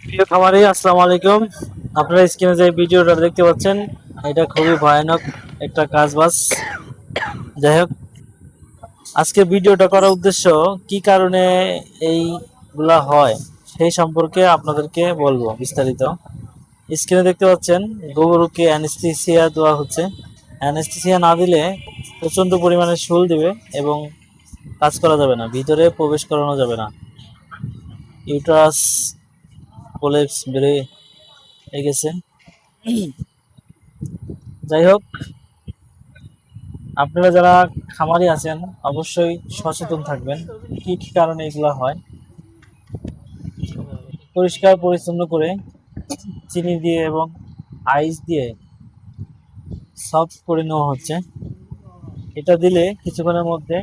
প্রিয় খামারি, আসসালামু আলাইকুম। আপনারা স্ক্রিনে যে ভিডিওটা দেখতে পাচ্ছেন, এটা খুবই ভয়ানক একটা কাজবাজ। যাই হোক, আজকে ভিডিওটা করার উদ্দেশ্য কি কারণে এইগুলা হয় সেই সম্পর্কে আপনাদেরকে বলবো বিস্তারিত। স্ক্রিনে দেখতে পাচ্ছেন গরুকে অ্যানেস্থেসিয়া দেওয়া হচ্ছে। অ্যানেস্থেসিয়া না দিলে প্রচন্ড পরিমাণে শুল দিবে এবং কাজ করা যাবে না, ভিতরে প্রবেশ করানো যাবে না। ইউটারাস প্রলেপস বেড়ে গেছে। যাই হোক, আপনারা যারা খামারি আছেন অবশ্যই সচেতন থাকবেন কি কি কারণে এগুলো হয়। পরিষ্কার পরিচ্ছন্ন করে চিনি দিয়ে এবং আইস দিয়ে সফট করে নেওয়া হচ্ছে। এটা দিলে কিছুক্ষণের মধ্যে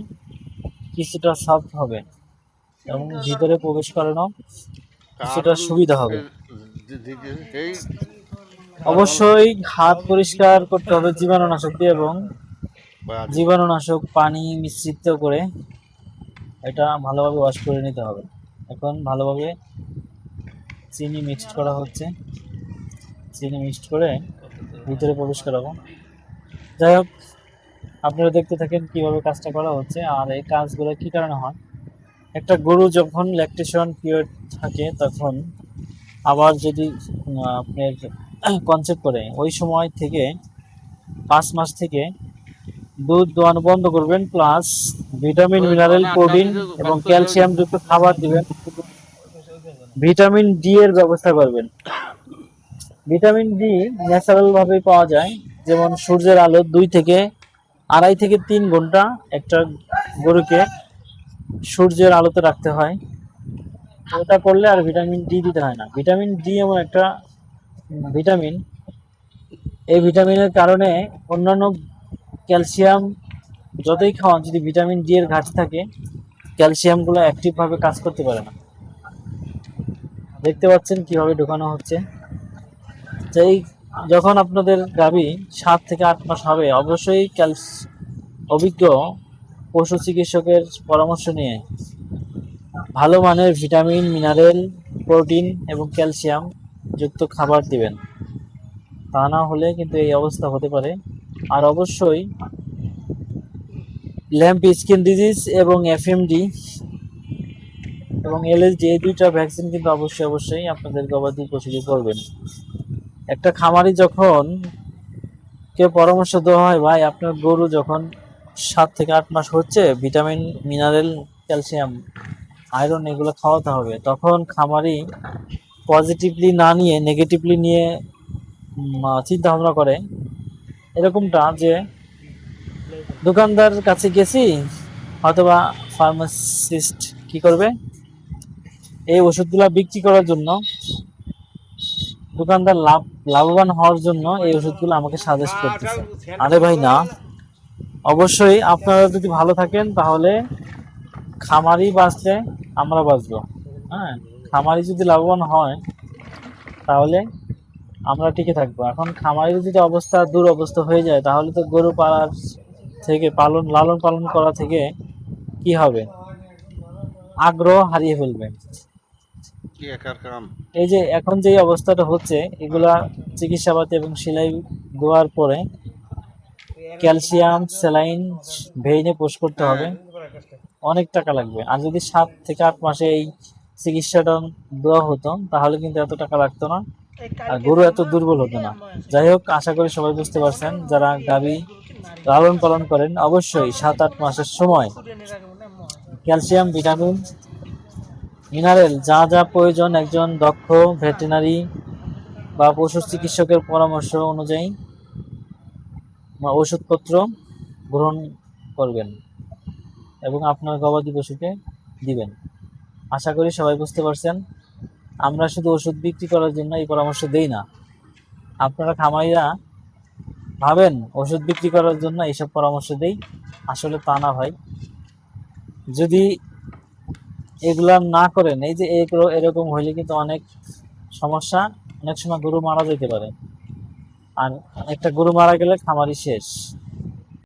কিছুটা সফট হবে এবং ভিতরে প্রবেশ করানো কিছুটা কার্টুন সুবিধা হবে। এই অবশ্যই হাত পরিষ্কার করতে হবে জীবাণুনাশক দিয়ে এবং বাজে জীবাণুনাশক পানি মিশ্রিত করে এটা ভালোভাবে ওয়াশ করে নিতে হবে। এখন ভালোভাবে চিনি মিক্সড করা হচ্ছে, চিনি মিক্সড করে ভিতরে প্রবেশ করাবো। যাই হোক, আপনারা দেখতে থাকেন কিভাবে কাজটা করা হচ্ছে আর এই কাজগুলো কি কারণে হয়। একটা গরু যখন ল্যাকটেশন পিরিয়ড থাকে তখন আবার যদি আপনার কনসেপ্ট করে ওই সময় থেকে 5 মাস থেকে দুধ দোয়ানো বন্ধ করবেন, প্লাস ভিটামিন মিনারেল প্রোটিন এবং ক্যালসিয়াম যুক্ত খাবার দিবেন, ভিটামিন ডি এর ব্যবস্থা করবেন। ভিটামিন ডি ন্যাচারাল ভাবে পাওয়া যায়, যেমন সূর্যের আলো 2 থেকে 2.5 থেকে 3 ঘন্টা একটা গরুকে সূর্যের আলোতে রাখতে হয়। ওটা করলে আর ভিটামিন ডি দিতে হয় না। ভিটামিন ডি এমন একটা ভিটামিন, এই ভিটামিনের কারণে অন্যান্য ক্যালসিয়াম যতই খাওয়ান, যদি ভিটামিন ডি এর ঘাটতি থাকে ক্যালসিয়ামগুলো অ্যাক্টিভ ভাবে কাজ করতে পারে না। দেখতে পাচ্ছেন কিভাবে ঢোকানো হচ্ছে। যেই যখন আপনাদের গাভী 7 থেকে 8 মাস হবে অবশ্যই অভিজ্ঞ পশু চিকিৎসকের পরামর্শ নিয়ে ভালো মানের ভিটামিন মিনারেল প্রোটিন এবং ক্যালসিয়াম যুক্ত খাবার দিবেন, তা না হলে কিন্তু এই অবস্থা হতে পারে। আর অবশ্যই ল্যাম্প স্কিন ডিজিজ এবং এফএমডি এবং এলএসডি এই দুইটা ভ্যাকসিন কিন্তু অবশ্যই আপনাদের গবাদি পশুকে করবেন। একটা খামারি যখন কেউ পরামর্শ দেওয়া হয়, ভাই আপনার গরু যখন 7 থেকে 8 মাস হচ্ছে ভিটামিন মিনারেল ক্যালসিয়াম আয়রন এগুলো খাওয়াতে হবে, তখন খামারি পজিটিভলি না নিয়ে নেগেটিভলি নিয়ে চিন্তা ভাবনা করে এরকমটা যে দোকানদার কাছে গেছি, অথবা ফার্মাসিস্ট কি করবে, এই ওষুধগুলা বিক্রি করার জন্য দোকানদার লাভবান হওয়ার জন্য এই ওষুধগুলো আমাকে সাজেস্ট করতেছে। আরে ভাই না, অবশ্যই আপনারা যদি ভালো থাকেন তাহলে খামারি বাঁচলে আমরা বাঁচবো। হ্যাঁ, খামারি যদি লাভবান হয় তাহলে আমরা টিকে থাকবো। এখন খামারির যদি দুরবস্থা হয়ে যায় তাহলে তো গরু পালার থেকে লালন পালন করা থেকে কি হবে, আগ্রহ হারিয়ে ফেলবে। কি একার কাম এই যে এখন যে অবস্থাটা হচ্ছে, এগুলা চিকিৎসাপাতি এবং সেলাই দেওয়ার পরে ক্যালসিয়াম স্যালাইন ভেইনে পোষ করতে হ্যাঁ হবে, অনেক টাকা লাগবে। আর যদি 7 থেকে 8 মাসে এই চিকিৎসাটা দেওয়া হতো তাহলে কিন্তু এত টাকা লাগতো না আর গরু এত দুর্বল হতো না। যাই হোক, আশা করি সবাই বুঝতে পারছেন। যারা গাভী লালন পালন করেন অবশ্যই 7-8 মাসের সময় ক্যালসিয়াম ভিটামিন মিনারেল যা যা প্রয়োজন একজন দক্ষ ভেটেরিনারি বা পশু চিকিৎসকের পরামর্শ অনুযায়ী ওষুধপত্র গ্রহণ করবেন এবং আপনার গবাদি পশুকে দিবেন। আশা করি সবাই বুঝতে পারছেন। আমরা শুধু ওষুধ বিক্রি করার জন্য এই পরামর্শ দেই না। আপনারা খামারিরা ভাবেন ওষুধ বিক্রি করার জন্য এইসব পরামর্শ দেই, আসলে তা না ভাই। যদি এগুলা না করেন, এই যে এরকম হইলে কিন্তু অনেক সমস্যা, অনেক সময় গরু মারা যেতে পারে। আর একটা গরু মারা গেলে খামারি শেষ।